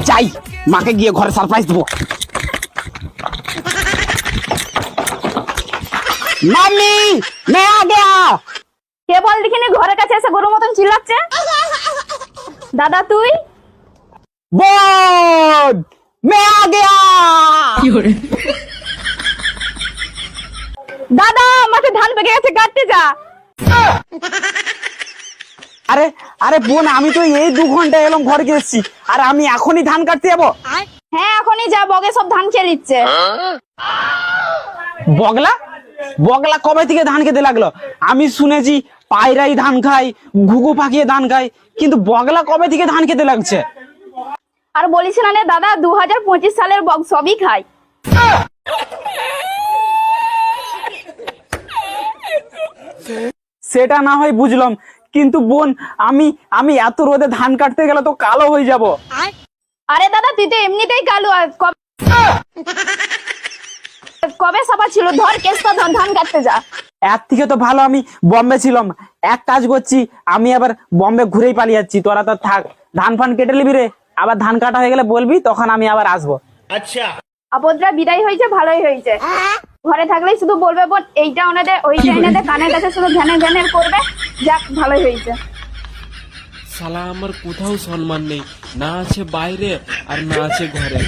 যাই মাকে গিয়ে ঘরে সারপ্রাইজ দেবো। মাম্মি मैं आ गया। কে বল দেখিনি ঘরের কাছে এসে গরুর মতন চিল্লাচ্ছে? দাদা তুই? বোন मैं आ गया। দাদা মাঠে ধান পেকে গেছে, কাটতে যা। আরে আরে বোন, আমি তো এই 2 ঘন্টা এলাম ঘরে গেছি, আর আমি এখনই ধান কাটতে যাবো? হ্যাঁ এখনই যা, বগে সব ধান খেয়ে নিচ্ছে। বগলা বগলা কবে থেকে ধান খেতে লাগলো? আমি শুনেছি পায়রাই ধান খায়, ঘুঘু পাখিয়ে ধান খায়, কিন্তু বগলা কবে থেকে ধান খেতে লাগছে? আর বলিস না রে দাদা, 2025 সালের বগ সবই খায়। সেটা না হয় বুঝলাম, কিন্তু বোন আমি আমি এত রোদে ধান কাটতে গেলে তো কালো হয়ে যাব। আরে দাদা তুই তো এমনিতেই কালো, আর কবে সাবা ছিল, ধর কেসটা ধর, ধান কাটতে যা। এর থেকে তো ভালো আমি বম্বে ছিলাম। এক কাজ করছি, আমি আবার বম্বে ঘুরেই পালিয়ে যাচ্ছি। তোরা তো থাক, ধান ফান কেটে নিবি রে, আবার ধান কাটা হয়ে গেলে বলবি, তখন আমি আবার আসবো। আপদরা বিদায় হয়েছে, ভালোই হয়েছে। ঘরে থাকলেই শুধু বলবে বোন এইটা ওনাদের ওইটা এনাদের, কানের কাছে শুধু ঘ্যানের ঘ্যানের করবে। যাক ভালোই হয়েছে। শালা আমার কোথাও সম্মান নেই, না আছে বাইরে আর না আছে ঘরে।